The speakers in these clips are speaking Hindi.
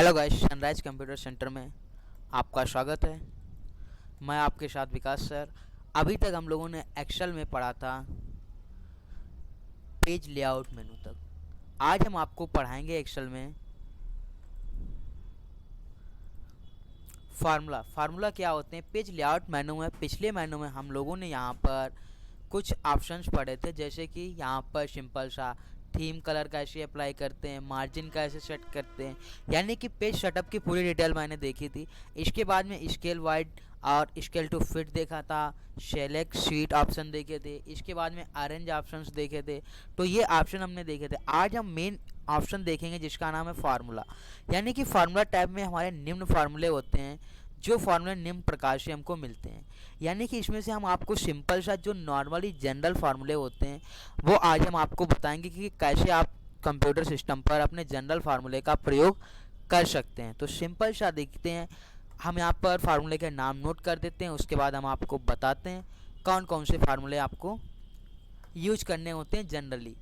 Hello guys, sunrise computer centre में आपका स्वागत है। मैं आपके साथ विकास सर। अभी तक हम लोगों ने एक्सेल में पढ़ा था पेज लेआउट मेनू तक। आज हम आपको पढ़ाएंगे एक्सेल में फार्मूला क्या होते हैं। पेज लेआउट मेनू में पिछले मेनू में हम लोगों ने यहाँ पर कुछ ऑप्शंस पढ़े थे, जैसे कि यहाँ पर सिंपल सा थीम कलर कैसे अप्लाई करते हैं, मार्जिन कैसे सेट करते हैं, यानी कि पेज सेटअप की पूरी डिटेल मैंने देखी थी। इसके बाद में स्केल वाइड और स्केल टू फिट देखा था, सेलेक्ट शीट ऑप्शन देखे थे, इसके बाद में अरेंज ऑप्शंस देखे थे। तो ये ऑप्शन हमने देखे थे। आज हम मेन ऑप्शन देखेंगे जिसका नाम है फार्मूला। यानी कि फार्मूला टैब में हमारे निम्न फार्मूले होते हैं, जो फार्मूले निम्न प्रकार से हमको मिलते हैं। यानी कि इसमें से हम आपको सिंपल सा जो नॉर्मली जनरल फार्मूले होते हैं वो आज हम आपको बताएंगे कि कैसे आप कंप्यूटर सिस्टम पर अपने जनरल फार्मूले का प्रयोग कर सकते हैं। तो सिंपल सा देखते हैं। हम यहाँ पर फार्मूले के नाम नोट कर देते हैं, उसके बाद हम आपको बताते हैं कौन कौन से फार्मूले आपको यूज करने होते हैं जनरली।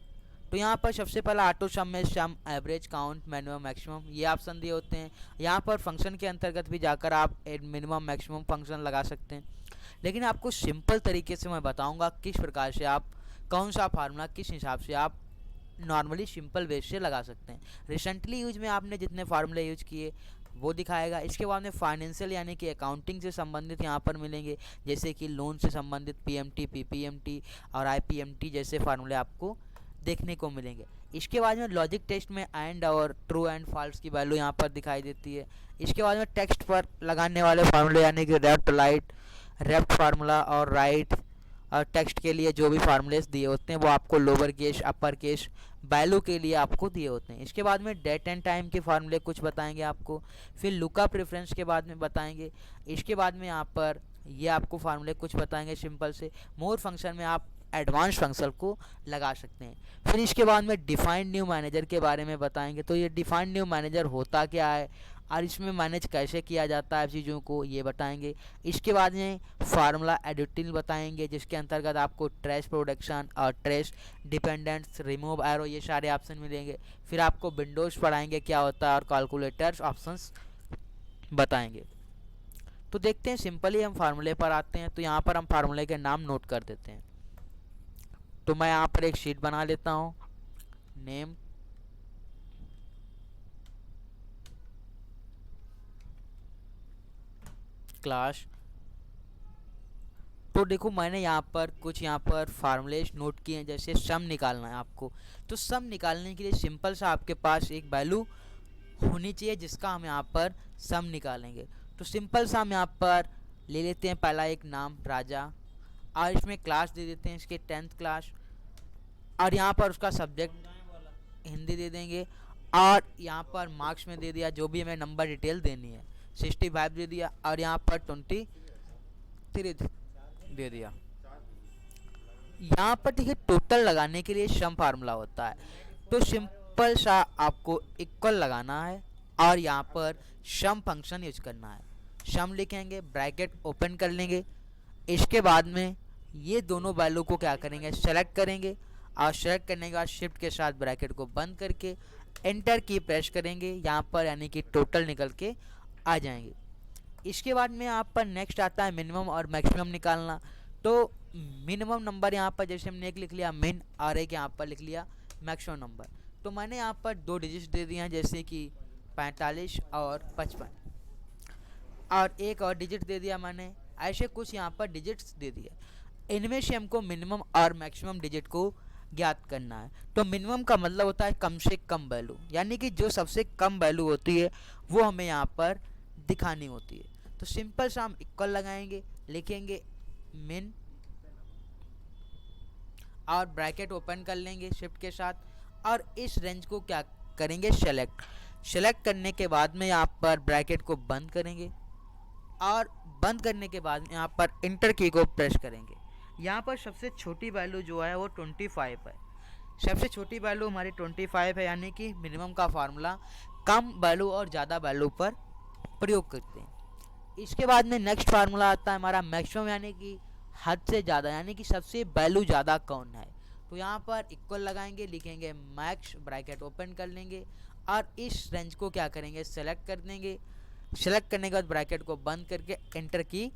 तो यहाँ पर सबसे पहला ऑटो सम में सम, एवरेज, काउंट, मिनिमम, मैक्सिमम ये ऑप्शन दिए होते हैं। यहाँ पर फंक्शन के अंतर्गत भी जाकर आप मिनिमम मैक्सिमम फंक्शन लगा सकते हैं, लेकिन आपको सिंपल तरीके से मैं बताऊंगा किस प्रकार से आप कौन सा फार्मूला किस हिसाब से आप नॉर्मली सिंपल वे से लगा सकते हैं। रिसेंटली यूज में आपने जितने फार्मूले यूज किए वो दिखाएगा। इसके बाद में फाइनेंशियल यानी कि अकाउंटिंग से संबंधित यहाँ पर मिलेंगे, जैसे कि लोन से संबंधित पीएमटी, पीपीएमटी और आईपीएमटी जैसे फार्मूले आपको देखने को मिलेंगे। इसके बाद में लॉजिक टेस्ट में एंड और ट्रू एंड फॉल्स की वैल्यू यहाँ पर दिखाई देती है। इसके बाद में टेक्स्ट पर लगाने वाले फार्मूले यानी कि लेफ्ट राइट, लेफ्ट फार्मूला और राइट, और टेक्स्ट के लिए जो भी फार्मूलेस दिए होते हैं वो आपको lower case, upper case value के लिए आपको दिए होते हैं। इसके बाद में डेट एंड टाइम के फार्मूले कुछ बताएंगे आपको, फिर लुकअप प्रेफरेंस के बाद में बताएंगे। इसके बाद में यहाँ पर ये आपको फार्मूले कुछ बताएंगे सिंपल से। मोर फंक्शन में आप एडवांस फंक्शन को लगा सकते हैं। फिर इसके बाद में डिफाइंड न्यू मैनेजर के बारे में बताएंगे। तो ये डिफाइंड न्यू मैनेजर होता क्या है और इसमें मैनेज कैसे किया जाता है चीज़ों को, ये बताएंगे। इसके बाद में फार्मूला एडिटिंग बताएंगे, जिसके अंतर्गत आपको ट्रेस प्रोडक्शन और ट्रेस डिपेंडेंट्स, रिमूव एरो ये सारे ऑप्शन मिलेंगे। फिर आपको विंडोज़ पढ़ाएंगे क्या होता है और कैलकुलेटर्स ऑप्शंस बताएंगे। तो देखते हैं, सिंपली हम फार्मूले पर आते हैं। तो यहाँ पर हम फार्मूले के नाम नोट कर देते हैं। तो मैं यहाँ पर एक शीट बना लेता हूँ, नेम, क्लास। तो देखो मैंने यहाँ पर कुछ फार्मूले नोट किए हैं, जैसे सम निकालना है आपको। तो सम निकालने के लिए सिंपल सा आपके पास एक वैल्यू होनी चाहिए जिसका हम यहाँ पर सम निकालेंगे। तो सिंपल सा हम यहाँ पर ले लेते हैं पहला एक नाम राजा, और इसमें क्लास दे देते हैं इसके 10th क्लास, और यहाँ पर उसका सब्जेक्ट हिंदी दे देंगे, और यहाँ पर मार्क्स में दे दिया जो भी हमें नंबर डिटेल देनी है, 65 दे दिया, और यहाँ पर 23 दे दिया। यहाँ पर देखिए टोटल लगाने के लिए सम फार्मूला होता है। तो सिंपल सा आपको इक्वल लगाना है और यहाँ पर सम फंक्शन यूज करना है। सम लिखेंगे, ब्रैकेट ओपन कर लेंगे। इसके बाद में ये दोनों वैल्यू को क्या करेंगे, सेलेक्ट करेंगे, और सेलेक्ट करने के बाद शिफ्ट के साथ ब्रैकेट को बंद करके एंटर की प्रेस करेंगे यहाँ पर, यानी कि टोटल निकल के आ जाएंगे। इसके बाद में यहाँ पर नेक्स्ट आता है मिनिमम और मैक्सिमम निकालना। तो मिनिमम नंबर यहाँ पर जैसे हमने एक लिख लिया मिन, और एक यहाँ पर लिख लिया मैक्सिमम नंबर। तो मैंने यहाँ पर 2 डिजिट्स दे दिए हैं, जैसे कि 45 और 55, और एक और डिजिट दे दिया मैंने, ऐसे कुछ यहाँ पर डिजिट्स दे दिया। इनमें से हमको मिनिमम और मैक्सिमम डिजिट को ज्ञात करना है। तो मिनिमम का मतलब होता है कम से कम वैल्यू, यानी कि जो सबसे कम वैल्यू होती है वो हमें यहाँ पर दिखानी होती है। तो सिंपल सा हम इक्वल लगाएंगे, लिखेंगे मिन, और ब्रैकेट ओपन कर लेंगे शिफ्ट के साथ, और इस रेंज को क्या करेंगे, सेलेक्ट करने के बाद में यहाँ पर ब्रैकेट को बंद करेंगे, और बंद करने के बाद यहाँ पर इंटर की को प्रेस करेंगे। यहाँ पर सबसे छोटी वैल्यू जो है वो 25 है। सबसे छोटी वैल्यू हमारी 25 है, यानी कि मिनिमम का फार्मूला कम वैल्यू और ज़्यादा वैल्यू पर प्रयोग करते हैं। इसके बाद में नेक्स्ट फार्मूला आता है हमारा मैक्सिमम, यानी कि हद से ज़्यादा, यानी कि सबसे वैल्यू ज़्यादा कौन है। तो यहाँ पर इक्वल लगाएंगे, लिखेंगे मैक्स, ब्रैकेट ओपन कर लेंगे और इस रेंज को क्या करेंगे, सेलेक्ट कर देंगे। सेलेक्ट करने के बाद ब्रैकेट को बंद करके एंटर की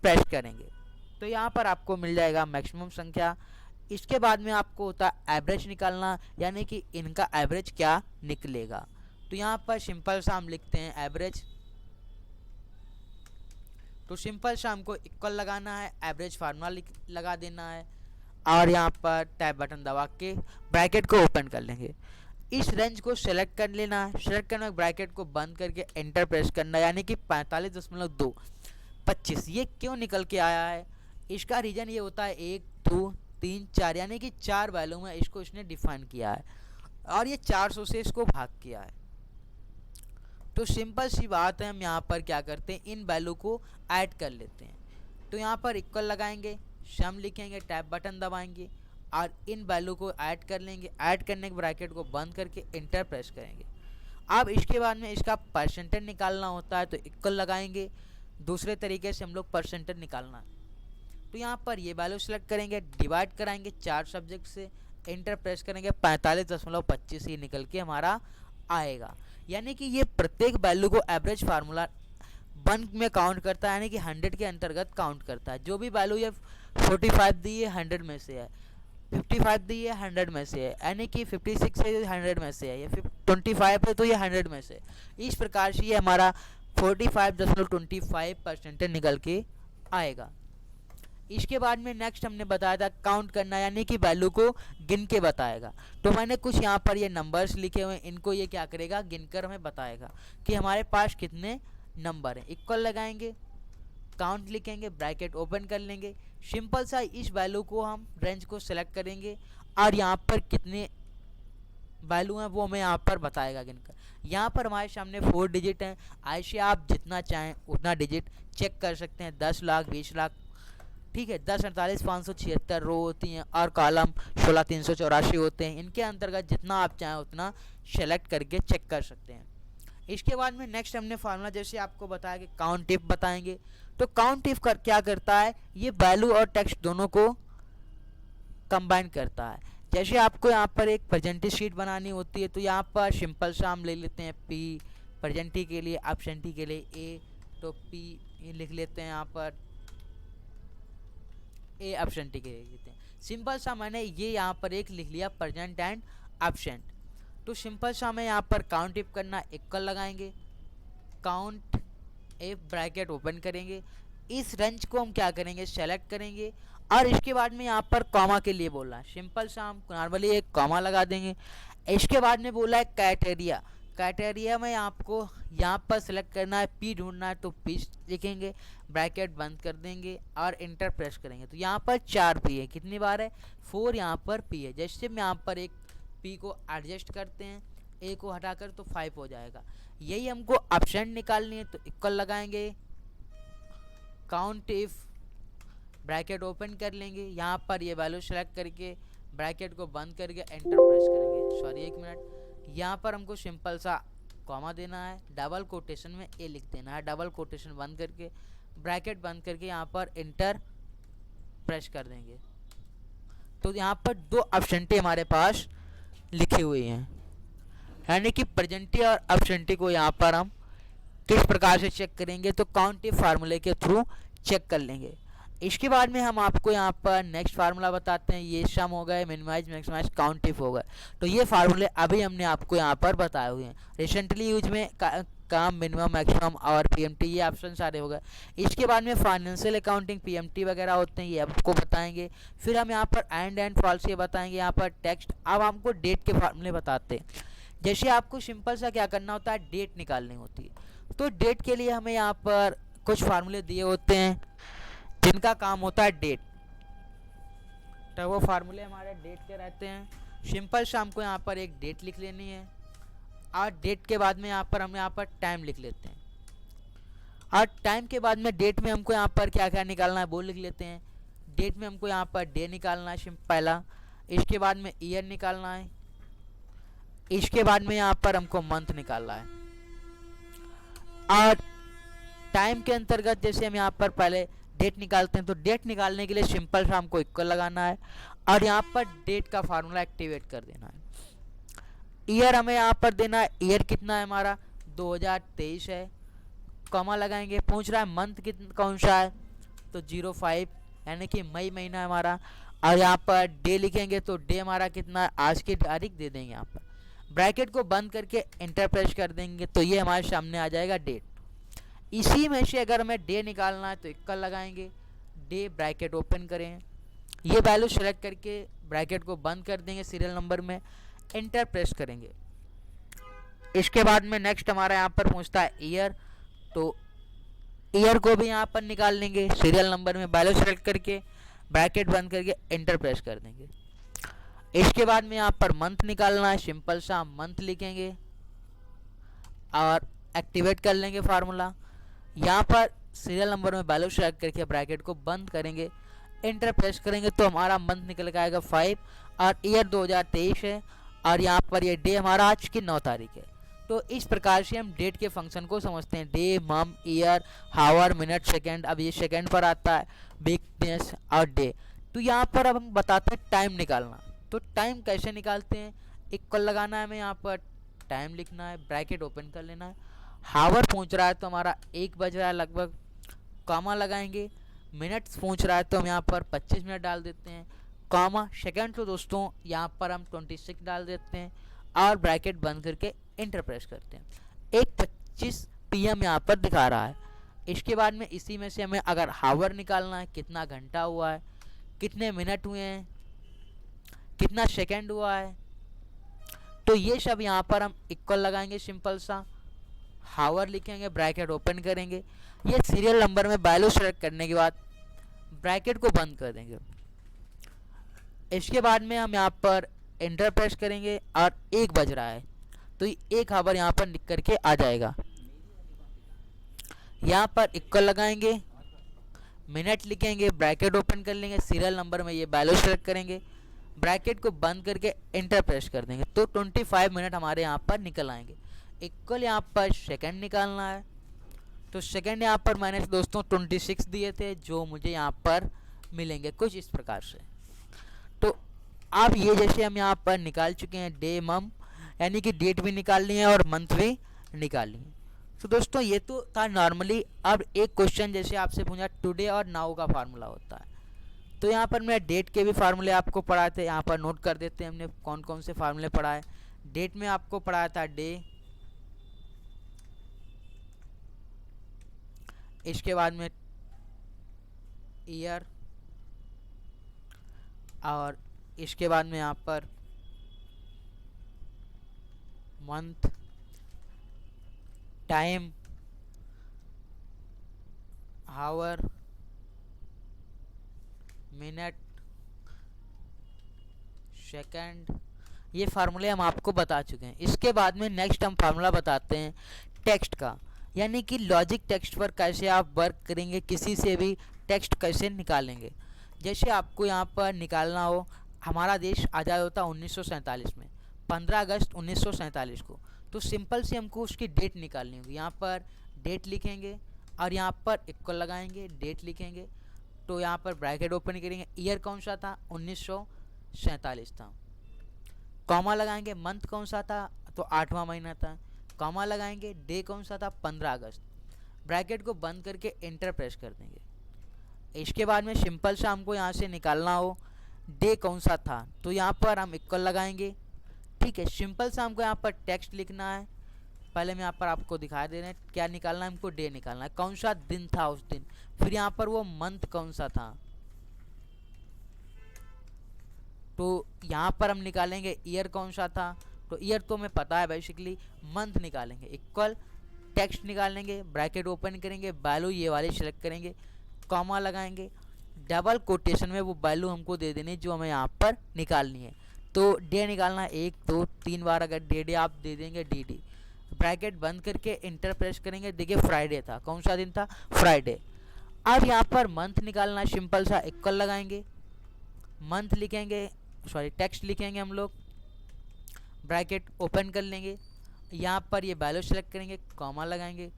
प्रेस करेंगे। तो यहाँ पर आपको मिल जाएगा मैक्सिमम संख्या। इसके बाद में आपको होता है एवरेज निकालना, यानी कि इनका एवरेज क्या निकलेगा। तो यहाँ पर सिंपल सा हम लिखते हैं एवरेज। तो सिंपल सा हमको इक्वल लगाना है, एवरेज फार्मूला लगा देना है और यहाँ पर टैब बटन दबा के ब्रैकेट को ओपन कर लेंगे। इस रेंज को सेलेक्ट कर लेना है। सेलेक्ट करने के ब्रैकेट को बंद करके एंटर प्रेस करना है, यानी कि 45.2 25। ये क्यों निकल के आया है, इसका रीज़न ये होता है 1 2 3 4, यानी कि 4 वैल्यू में इसको इसने डिफाइन किया है और ये 400 से इसको भाग किया है। तो सिंपल सी बात है, हम यहाँ पर क्या करते हैं, इन वैल्यू को ऐड कर लेते हैं। तो यहाँ पर इक्वल लगाएंगे, सम लिखेंगे, टैब बटन दबाएंगे और इन वैल्यू को ऐड कर लेंगे। ऐड करने के ब्रैकेट को बंद करके इंटर प्रेस करेंगे। अब इसके बाद में इसका परसेंटेज निकालना होता है, तो इक्वल लगाएंगे। दूसरे तरीके से हम लोग परसेंटेज निकालना, तो यहाँ पर ये वैल्यू सेलेक्ट करेंगे, डिवाइड कराएंगे 4 सब्जेक्ट से, इंटर प्रेस करेंगे, 45.25 ही निकल के हमारा आएगा। यानी कि ये प्रत्येक वैल्यू को एवरेज फार्मूला 1 में काउंट करता है, यानी कि 100 के अंतर्गत काउंट करता है। जो भी वैल्यू ये 45 दी है 100 में से है, 55 दी है 100 में से है, यानी कि 56 है 100 में से है, या 25 है तो ये 100 में से। इस प्रकार से ये हमारा 45.25% निकल के आएगा। इसके बाद में नेक्स्ट हमने बताया था काउंट करना, यानी कि वैल्यू को गिन के बताएगा। तो मैंने कुछ यहाँ पर ये नंबर्स लिखे हुए हैं, इनको ये क्या करेगा, गिनकर हमें बताएगा कि हमारे पास कितने नंबर हैं। इक्वल लगाएंगे, काउंट लिखेंगे, ब्रैकेट ओपन कर लेंगे। सिंपल सा इस वैल्यू को हम रेंज को सेलेक्ट करेंगे और यहाँ पर कितने वैल्यू हैं वो हमें यहाँ पर बताएगा गिनकर। यहाँ पर हमारे सामने 4 डिजिट हैं, ऐसे आप जितना चाहें उतना डिजिट चेक कर सकते हैं। 10 लाख, 20 लाख, ठीक है। 10 48 576 रो होती हैं और कॉलम 16 384 होते हैं। इनके अंतर्गत जितना आप चाहें उतना सेलेक्ट करके चेक कर सकते हैं। इसके बाद में नेक्स्ट हमने फार्मूला जैसे आपको बताया कि काउंट इफ बताएंगे। तो काउंट इफ क्या करता है, ये वैल्यू और टेक्स्ट दोनों को कंबाइन करता है। जैसे आपको यहाँ पर एक प्रेजेंटी शीट बनानी होती है, तो यहाँ पर सिंपल सा हम ले लेते हैं पी प्रेजेंटी के लिए, एब्सेंटी के लिए ए, तो पी लिख लेते हैं यहाँ पर, ए एब्सेंटी के लिए लिखते हैं। सिंपल सा मैंने ये यहाँ पर एक लिख लिया प्रेजेंट एंड एब्सेंट। तो सिंपल सा हमें यहाँ पर काउंट इफ करना, इक्वल लगाएंगे, काउंट इफ ब्रैकेट ओपन करेंगे। इस रेंज को हम क्या करेंगे, सेलेक्ट करेंगे और इसके बाद में यहाँ पर कॉमा के लिए बोला है। सिंपल सा हम नॉर्मली एक कॉमा लगा देंगे। इसके बाद में बोला है क्राइटेरिया। क्राइटेरिया में आपको यहाँ पर सेलेक्ट करना है, पी ढूंढना है, तो पी लिखेंगे, ब्रैकेट बंद कर देंगे और इंटर प्रेस करेंगे। तो यहाँ पर 4 पी है, कितनी बार है, 4 यहाँ पर पी है। जैसे हम यहाँ पर एक पी को एडजस्ट करते हैं, ए को हटाकर, तो 5 हो जाएगा। यही हमको एब्सेंट निकालनी है, तो इक्वल लगाएंगे, काउंट इफ ब्रैकेट ओपन कर लेंगे, यहाँ पर ये वैल्यू सेलेक्ट करके ब्रैकेट को बंद करके एंटर प्रेस करेंगे। सॉरी 1 मिनट, यहाँ पर हमको सिंपल सा कॉमा देना है, डबल कोटेशन में ए लिख देना है, डबल कोटेशन बंद करके ब्रैकेट बंद करके यहाँ पर इंटर प्रेस कर देंगे। तो यहाँ पर 2 एब्सेंटी हमारे पास लिखी हुई हैं, यानी कि प्रेजेंटी और एब्सेंटी को यहाँ पर हम किस प्रकार से चेक करेंगे, तो काउंट इफ फार्मूले के थ्रू चेक कर लेंगे। इसके बाद में हम आपको यहाँ पर नेक्स्ट फार्मूला बताते हैं। ये सम हो गए, मिनिमाइज, मैक्सिमाइज, काउंट इफ हो गए। तो ये फार्मूले अभी हमने आपको यहाँ पर बताए हुए हैं। रिसेंटली यूज में काम, मिनिमम, मैक्सिमम और पीएमटी, ये ऑप्शन सारे हो गए। इसके बाद में फाइनेंशियल अकाउंटिंग, पीएमटी वगैरह होते हैं, ये आपको बताएंगे। फिर हम यहाँ पर एंड फॉल्स ये बताएंगे। यहाँ पर टेक्स्ट, अब हमको डेट के फार्मूले बताते हैं। जैसे आपको सिंपल सा क्या करना होता है, डेट निकालनी होती है। तो डेट के लिए हमें यहाँ पर कुछ फार्मूले दिए होते हैं जिनका काम होता है डेट। तो वो फार्मूले हमारे डेट के रहते हैं। सिंपल सा हमको यहाँ पर एक डेट लिख लेनी है और डेट के बाद में हम यहाँ पर टाइम लिख लेते हैं। और टाइम के बाद में डेट में हमको यहाँ पर क्या क्या निकालना है वो लिख लेते हैं। डेट में हमको यहाँ पर डे निकालना है पहला, इसके बाद में ईयर निकालना है, इसके बाद में यहाँ पर हमको मंथ निकालना है। और टाइम के अंतर्गत जैसे हम यहाँ पर पहले डेट निकालते हैं। तो डेट निकालने के लिए सिंपल सा हमको इक्वल लगाना है और यहाँ पर डेट का फार्मूला एक्टिवेट कर देना है। ईयर हमें यहाँ पर देना है, ईयर कितना है हमारा 2023 है, कॉमा लगाएंगे। पूछ रहा है मंथ कितना कौन सा है, तो 05 यानी कि मई महीना है हमारा। और यहाँ पर डे लिखेंगे तो डे हमारा कितना है, आज की तारीख दे देंगे। यहाँ पर ब्रैकेट को बंद करके एंटर प्रेस कर देंगे तो ये हमारे सामने आ जाएगा डेट। इसी में से अगर हमें डे निकालना है तो इक्वल लगाएंगे, डे ब्रैकेट ओपन करें, ये वैल्यू सेलेक्ट करके ब्रैकेट को बंद कर देंगे, सीरियल नंबर में एंटर प्रेस करेंगे। इसके बाद में नेक्स्ट हमारा यहाँ पर पूछता है ईयर, तो ईयर को भी यहाँ पर निकाल लेंगे, सीरियल नंबर में वैल्यू सेलेक्ट करके ब्रैकेट बंद करके एंटर प्रेस कर देंगे। इसके बाद में यहाँ पर मंथ निकालना है, सिंपल सा मंथ लिखेंगे और एक्टिवेट कर लेंगे फार्मूला। यहाँ पर सीरियल नंबर में वैल्यू सेलेक्ट करके ब्रैकेट को बंद करेंगे, एंटर प्रेस करेंगे तो हमारा मंथ निकल के आएगा 5 और ईयर 2023 है और यहाँ पर ये डे हमारा आज की 9 तारीख है। तो इस प्रकार से हम डेट के फंक्शन को समझते हैं, डे, मंथ, ईयर, हावर, मिनट, सेकंड। अब ये सेकंड पर आता है, वीकनेस और डे। तो यहाँ पर अब हम बताते हैं टाइम निकालना। तो टाइम कैसे निकालते हैं, इक्वल लगाना है हमें, यहाँ पर टाइम लिखना है, ब्रैकेट ओपन कर लेना है। हावर पूछ रहा है तो हमारा 1 बज रहा है लगभग, कॉमा लगाएंगे। मिनट्स पूछ रहा है तो हम यहाँ पर 25 मिनट डाल देते हैं, कॉमा। सेकंड तो दोस्तों यहाँ पर हम 26 डाल देते हैं और ब्रैकेट बंद करके इंटर प्रेस करते हैं। 1:25 PM यहाँ पर दिखा रहा है। इसके बाद में इसी में से हमें अगर हावर निकालना है, कितना घंटा हुआ है, कितने मिनट हुए हैं, कितना सेकंड हुआ है, तो ये सब यहाँ पर हम इक्वल लगाएंगे, सिंपल सा हावर लिखेंगे, ब्रैकेट ओपन करेंगे। ये सीरियल नंबर में वैल्यू सेलेक्ट करने के बाद ब्रैकेट को बंद कर देंगे। इसके बाद में हम यहाँ पर एंटर प्रेस करेंगे और 1 बज रहा है तो 1 हावर यहाँ पर लिख करके आ जाएगा। यहाँ पर इक्वल लगाएंगे, मिनट लिखेंगे, ब्रैकेट ओपन कर लेंगे, सीरियल नंबर में ये वैल्यू सेलेक्ट करेंगे, ब्रैकेट को बंद करके एंटर प्रेस कर देंगे तो 25 मिनट हमारे यहाँ पर निकल आएंगे। इक्वल यहाँ पर सेकंड निकालना है, तो सेकंड यहाँ पर मैंने दोस्तों 26 दिए थे जो मुझे यहाँ पर मिलेंगे कुछ इस प्रकार से। तो अब ये जैसे हम यहाँ पर निकाल चुके हैं, डे, मंथ, यानी कि डेट भी निकाल ली है और मंथ भी निकाल ली है। तो दोस्तों ये तो था नॉर्मली। अब एक क्वेश्चन जैसे आपसे पूछा टुडे और नाउ का फार्मूला होता है, तो यहाँ पर मैं डेट के भी फार्मूले आपको पढ़ाए थे, यहाँ पर नोट कर देते हैं हमने कौन कौन से फार्मूले पढ़ाए। डेट में आपको पढ़ाया था डे, इसके बाद में ईयर और इसके बाद में यहाँ पर मंथ, टाइम, हावर, मिनट, सेकंड, ये फार्मूले हम आपको बता चुके हैं। इसके बाद में नेक्स्ट हम फार्मूला बताते हैं टेक्स्ट का, यानी कि लॉजिक टेक्स्ट पर कैसे आप वर्क करेंगे, किसी से भी टेक्स्ट कैसे निकालेंगे। जैसे आपको यहाँ पर निकालना हो, हमारा देश आज़ाद होता 1947 में, 15 अगस्त 1947 को। तो सिंपल से हमको उसकी डेट निकालनी होगी। यहाँ पर डेट लिखेंगे और यहाँ पर इक्वल लगाएंगे, डेट लिखेंगे तो यहाँ पर ब्रैकेट ओपन करेंगे, ईयर कौन सा था 1947 था, कॉमा लगाएंगे, मंथ कौन सा था तो 8वां महीना था, कॉमा लगाएंगे, डे कौन सा था 15 अगस्त, ब्रैकेट को बंद करके एंटर प्रेस कर देंगे। इसके बाद में सिंपल सा हमको यहाँ से निकालना हो डे कौन सा था तो यहाँ पर हम इक्वल लगाएंगे, ठीक है। सिंपल सा हमको यहाँ पर टेक्स्ट लिखना है, पहले मैं यहाँ पर आपको दिखा दे रहे हैं क्या निकालना है, हमको डे निकालना है, कौन सा दिन था उस दिन, फिर यहाँ पर वो मंथ कौन सा था, तो यहाँ पर हम निकालेंगे ईयर कौन सा था, तो ईयर तो हमें पता है बेसिकली, मंथ निकालेंगे, इक्वल टेक्स्ट निकालेंगे, ब्रैकेट ओपन करेंगे, वैल्यू ये वाली सेलेक्ट करेंगे, कॉमा लगाएंगे, डबल कोटेशन में वो वैल्यू हमको दे देनी जो हमें यहाँ पर निकालनी है। तो डे निकालना 1 2 3 बार, अगर डे आप दे देंगे डी, ब्रैकेट बंद करके इंटर प्रेस करेंगे, देखिए फ्राइडे था, कौन सा दिन था फ्राइडे। अब यहाँ पर मंथ निकालना, सिंपल सा इक्वल लगाएंगे, मंथ लिखेंगे, सॉरी टेक्स्ट लिखेंगे हम लोग, ब्रैकेट ओपन कर लेंगे, यहाँ पर ये वैल्यू सेलेक्ट करेंगे, कॉमा लगाएंगे,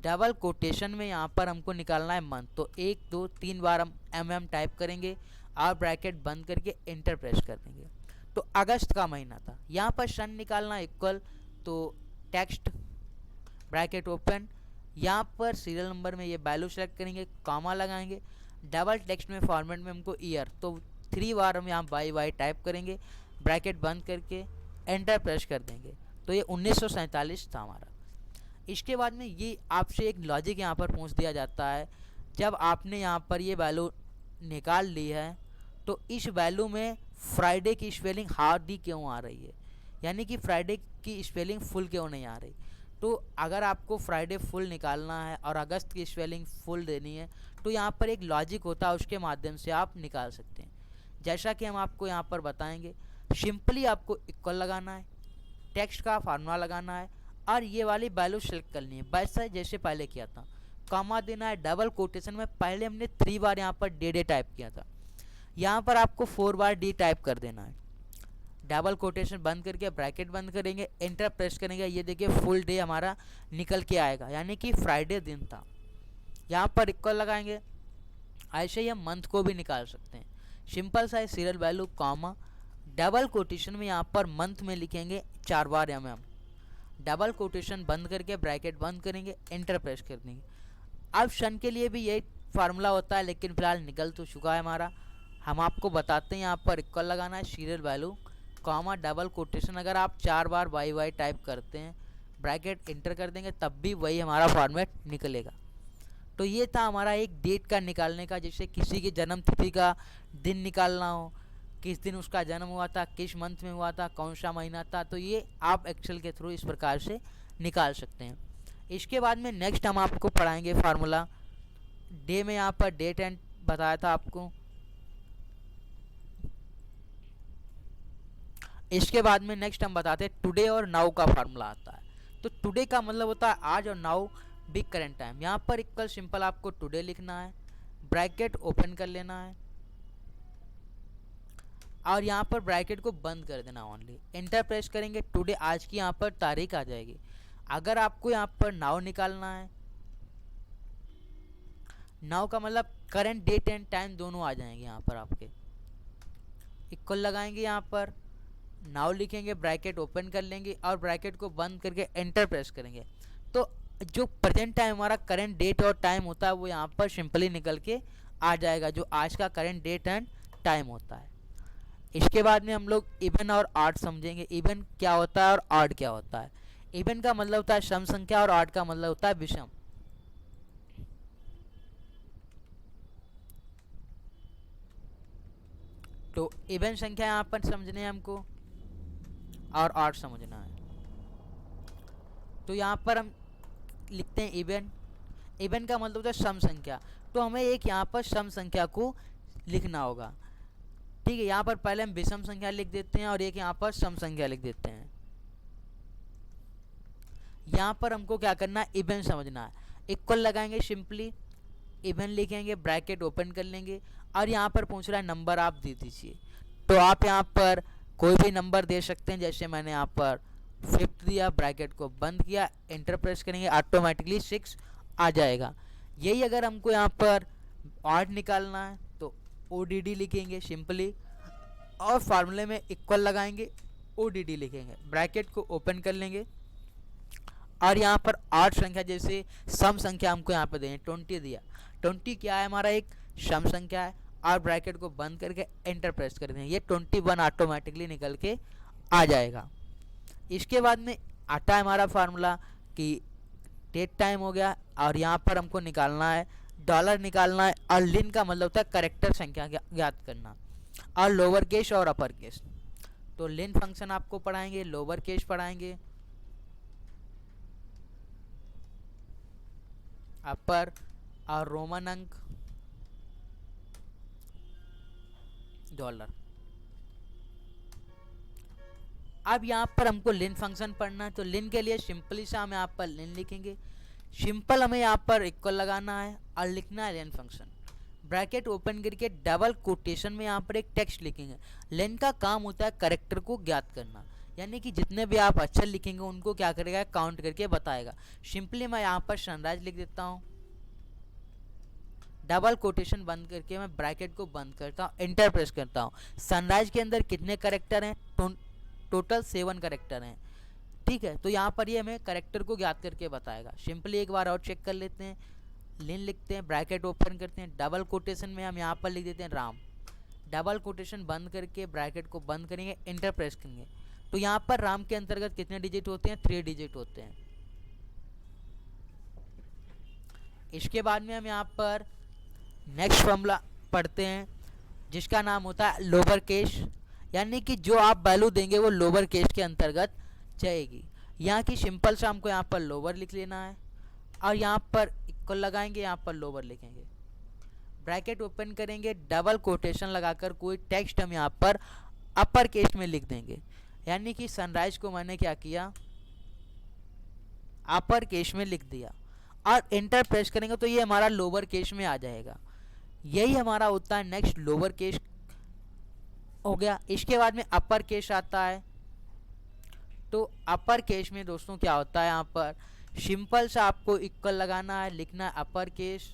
डबल कोटेशन में यहाँ पर हमको निकालना है मंथ, तो 1 2 3 बार हम टाइप करेंगे और ब्रैकेट बंद करके एंटर प्रेस कर देंगे। तो अगस्त का महीना था, यहाँ पर सन निकालना इक्वल, तो टेक्स्ट ब्रैकेट ओपन, यहाँ पर सीरियल नंबर में ये वैल्यू सेलेक्ट करेंगे, कॉमा लगाएंगे, डबल टेक्स्ट में फॉर्मेट में हमको ईयर, तो 3 बार हम यहाँ वाई टाइप करेंगे, ब्रैकेट बंद करके एंटर प्रेस कर देंगे। तो ये 1947 था हमारा। इसके बाद में ये आपसे एक लॉजिक यहाँ पर पूछ दिया जाता है, जब आपने यहाँ पर ये वैल्यू निकाल ली है तो इस वैल्यू में फ्राइडे की स्पेलिंग हार्ड ही क्यों आ रही है, यानी कि फ्राइडे की स्पेलिंग फुल क्यों नहीं आ रही। तो अगर आपको फ्राइडे फुल निकालना है और अगस्त की स्पेलिंग फुल देनी है तो यहाँ पर एक लॉजिक होता है, उसके माध्यम से आप निकाल सकते हैं। जैसा कि हम आपको यहाँ पर बताएंगे, सिंपली आपको इक्वल लगाना है, टेक्स्ट का फार्मूला लगाना है और ये वाली वैल्यू सेलेक्ट करनी है वैसा जैसे पहले किया था, कॉमा देना है, डबल कोटेशन में पहले हमने 3 बार यहाँ पर डे टाइप किया था, यहाँ पर आपको 4 बार डी टाइप कर देना है, डबल कोटेशन बंद करके ब्रैकेट बंद करेंगे, एंटर प्रेस करेंगे, ये देखिए फुल डे हमारा निकल के आएगा, यानी कि फ्राइडे दिन था। यहाँ पर इक्वल लगाएंगे, ऐसे ही हम मंथ को भी निकाल सकते हैं, सिंपल सा है, serial value comma double quotation में यहाँ पर मंथ में लिखेंगे 4 बार डबल कोटेशन बंद करके ब्रैकेट बंद करेंगे, एंटर प्रेस कर देंगे। अब सन के लिए भी यही फार्मूला होता है, लेकिन फिलहाल निकल तो चुका है हमारा, हम आपको बताते हैं यहाँ पर इक्वल लगाना है, serial value comma double quotation, अगर आप 4 बार वाई टाइप करते हैं, ब्रैकेट एंटर कर देंगे, तब भी वही हमारा फॉर्मेट निकलेगा। तो ये था हमारा एक डेट का निकालने का, जैसे किसी की जन्म तिथि का दिन निकालना हो, किस दिन उसका जन्म हुआ था, किस मंथ में हुआ था, कौन सा महीना था, तो ये आप एक्सेल के थ्रू इस प्रकार से निकाल सकते हैं। इसके बाद में नेक्स्ट हम आपको पढ़ाएंगे फार्मूला डे में, यहाँ पर डेट एंड बताया था आपको। इसके बाद में नेक्स्ट हम बताते हैं टुडे और नाउ का फार्मूला आता है। तो टुडे का मतलब होता है आज और नाउ भी करंट टाइम। यहाँ पर इक्वल सिंपल आपको टुडे लिखना है, ब्रैकेट ओपन कर लेना है और यहाँ पर ब्रैकेट को बंद कर देना ओनली, एंटर प्रेस करेंगे, टुडे आज की यहाँ पर तारीख आ जाएगी। अगर आपको यहाँ पर नाउ निकालना है, नाउ का मतलब करंट डेट एंड टाइम दोनों आ जाएंगे, यहाँ पर आपके इक्वल लगाएंगे, यहाँ पर नाउ लिखेंगे, ब्रैकेट ओपन कर लेंगे और ब्रैकेट को बंद करके एंटर प्रेस करेंगे। तो जो प्रेजेंट टाइम हमारा करंट डेट और टाइम होता है वो यहाँ पर सिंपली निकल के आ जाएगा, जो आज का करंट डेट एंड टाइम होता है। इसके बाद में हम लोग इवन और ऑड समझेंगे, इवन क्या होता है और ऑड क्या होता है। इवन का मतलब होता है सम संख्या और ऑड का मतलब होता है विषम। तो इवन संख्या यहाँ पर समझने हैं हमको और ऑड समझना है। तो यहाँ पर हम लिखते हैं इवन, इवन का मतलब होता है सम संख्या, तो हमें एक यहाँ पर सम संख्या को लिखना होगा, ठीक है। यहाँ पर पहले हम विषम संख्या लिख देते हैं और एक यहाँ पर सम संख्या लिख देते हैं। यहाँ पर हमको क्या करना है, इवन समझना है, इक्वल लगाएंगे, सिंपली इवन लिखेंगे, ब्रैकेट ओपन कर लेंगे और यहाँ पर पूछ रहा है नंबर आप दे दीजिए। तो आप यहाँ पर कोई भी नंबर दे सकते हैं, जैसे मैंने यहाँ पर 5 दिया, ब्रैकेट को बंद किया, एंटर प्रेस करेंगे, ऑटोमेटिकली 6 आ जाएगा। यही अगर हमको यहाँ पर ऑड निकालना है तो ODD लिखेंगे सिंपली और फार्मूले में इक्वल लगाएंगे, ODD लिखेंगे, ब्रैकेट को ओपन कर लेंगे और यहाँ पर ऑड संख्या जैसे सम संख्या हमको यहाँ पर दें 20 दिया, 20 क्या है हमारा एक सम संख्या है और ब्रैकेट को बंद करके एंटर प्रेस कर दें, ये 21 ऑटोमेटिकली निकल के आ जाएगा। इसके बाद में आता है हमारा फार्मूला कि डेट टाइम हो गया और यहाँ पर हमको निकालना है डॉलर निकालना है और लिन का मतलब होता है करेक्टर संख्या ज्ञात करना और लोअर केस और अपर केस। तो लिन फंक्शन आपको पढ़ाएंगे, लोअर केस पढ़ाएंगे, अपर और रोमन अंक डॉलर। अब यहाँ पर हमको लिन फंक्शन पढ़ना है, तो लिन के लिए सिंपली सा हम यहाँ पर लिन लिखेंगे, सिंपल हमें यहाँ पर इक्वल लगाना है और लिखना है लिन फंक्शन, ब्रैकेट ओपन करके डबल कोटेशन में यहाँ पर एक टेक्स्ट लिखेंगे। लिन का काम होता है करेक्टर को ज्ञात करना, यानी कि जितने भी आप अक्षर लिखेंगे उनको क्या करेगा, काउंट करके बताएगा। सिंपली मैं यहाँ पर सनराइज लिख देता हूँ, डबल कोटेशन बंद करके मैं ब्रैकेट को बंद करता हूँ, एंटर प्रेस करता हूँ। सनराइज के अंदर कितने करेक्टर हैं, टोटल 7 करेक्टर हैं, ठीक है। तो यहाँ पर ये हमें करेक्टर को ज्ञात करके बताएगा। सिंपली एक बार और चेक कर लेते हैं, लेन लिखते हैं, ब्रैकेट ओपन करते हैं, डबल कोटेशन में हम यहाँ पर लिख देते हैं राम, डबल कोटेशन बंद करके ब्रैकेट को बंद करेंगे, एंटर प्रेस करेंगे। तो यहाँ पर राम के अंतर्गत कितने डिजिट होते हैं, 3 डिजिट होते हैं। इसके बाद में हम यहाँ पर नेक्स्ट फॉर्मूला पढ़ते हैं जिसका नाम होता है लोअर केस, यानी कि जो आप वैल्यू देंगे वो लोअर केस के अंतर्गत जाएगी। यहाँ की सिंपल सा हमको यहाँ पर लोअर लिख लेना है और यहाँ पर इक्वल लगाएंगे, यहाँ पर लोअर लिखेंगे, ब्रैकेट ओपन करेंगे, डबल कोटेशन लगाकर कोई टेक्स्ट हम यहाँ पर अपर केस में लिख देंगे। यानी कि सनराइज को मैंने क्या किया, अपर केस में लिख दिया और एंटर प्रेस करेंगे तो ये हमारा लोअर केस में आ जाएगा। यही हमारा होता है नेक्स्ट लोअर केस हो गया। इसके बाद में अपर केस आता है। तो अपर केस में दोस्तों क्या होता है, यहाँ पर सिंपल सा आपको इक्वल लगाना है, लिखना है अपर केस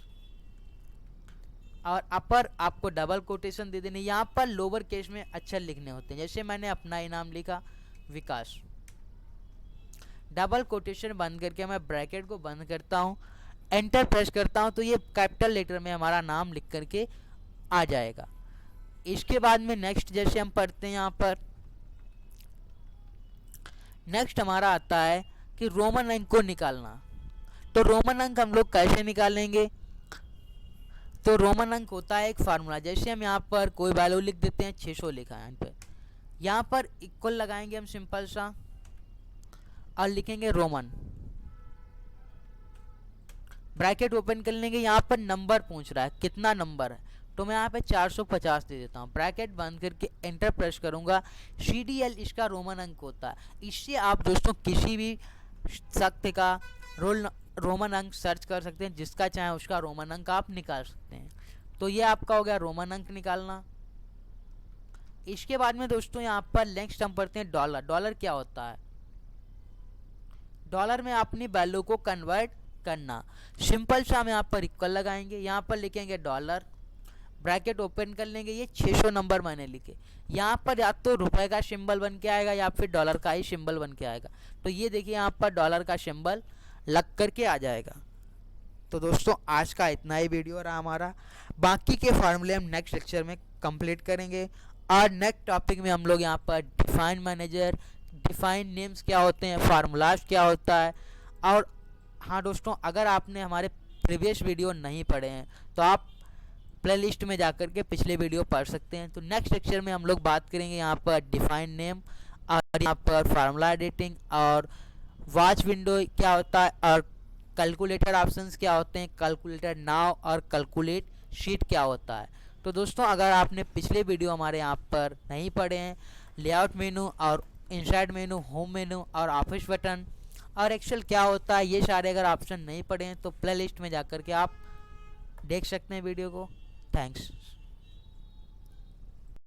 और अपर आपको डबल कोटेशन दे देने। यहाँ पर लोअर केस में अक्षर लिखने होते हैं, जैसे मैंने अपना ही नाम लिखा विकास, डबल कोटेशन बंद करके मैं ब्रैकेट को बंद करता हूँ, एंटर प्रेस करता हूँ तो ये कैपिटल लेटर में हमारा नाम लिख करके आ जाएगा। इसके बाद में नेक्स्ट जैसे हम पढ़ते हैं, यहाँ पर नेक्स्ट हमारा आता है कि रोमन अंक को निकालना। तो रोमन अंक हम लोग कैसे निकालेंगे, तो रोमन अंक होता है एक फार्मूला। जैसे हम यहाँ पर कोई वैल्यू लिख देते हैं, 600 लिखा है यहाँ पर इक्वल लगाएंगे हम सिंपल सा और लिखेंगे रोमन, ब्रैकेट ओपन कर लेंगे। यहाँ पर नंबर पूछ रहा है कितना नंबर है, तो मैं यहाँ पे 450 दे देता हूँ, ब्रैकेट बंद करके एंटर प्रेस करूँगा। CDL इसका रोमन अंक होता है। इससे आप दोस्तों किसी भी शख्स का रोमन अंक सर्च कर सकते हैं, जिसका चाहे उसका रोमन अंक आप निकाल सकते हैं। तो ये आपका हो गया रोमन अंक निकालना। इसके बाद में दोस्तों यहाँ पर नेक्स्ट हम पढ़ते हैं डॉलर। डॉलर क्या होता है, डॉलर में अपनी वैल्यू को कन्वर्ट करना। सिंपल सा हम यहाँ पर इक्वल लगाएंगे, यहाँ पर लिखेंगे डॉलर, ब्रैकेट ओपन कर लेंगे। ये 600 नंबर मैंने लिखे, यहाँ पर या तो रुपए का सिंबल बन के आएगा या फिर डॉलर का ही सिंबल बन के आएगा। तो ये देखिए यहाँ पर डॉलर का सिंबल लग करके आ जाएगा। तो दोस्तों आज का इतना ही वीडियो रहा हमारा, बाकी के फार्मूले हम नेक्स्ट लेक्चर में कंप्लीट करेंगे। और नेक्स्ट टॉपिक में हम लोग यहाँ पर डिफाइन मैनेजर, डिफाइन नेम्स क्या होते हैं, फार्मूलाज क्या होता है। और हाँ दोस्तों, अगर आपने हमारे प्रीवियस वीडियो नहीं पढ़े हैं तो आप प्लेलिस्ट में जाकर के पिछले वीडियो पढ़ सकते हैं। तो नेक्स्ट लेक्चर में हम लोग बात करेंगे यहाँ पर डिफाइन नेम और यहाँ पर फार्मूला एडिटिंग और वॉच विंडो क्या होता है और कैलकुलेटर ऑप्शंस क्या होते हैं, कैलकुलेटर नाउ और कैलकुलेट शीट क्या होता है। तो दोस्तों अगर आपने पिछले वीडियो हमारे यहाँ पर नहीं पढ़े हैं, लेआउट मेनू और इंसर्ट मेनू, होम मेनू और ऑफिस बटन और एक्सेल क्या होता है, ये सारे अगर ऑप्शन नहीं पढ़े हैं तो प्लेलिस्ट में जाकर के आप देख सकते हैं वीडियो को। थैंक्स।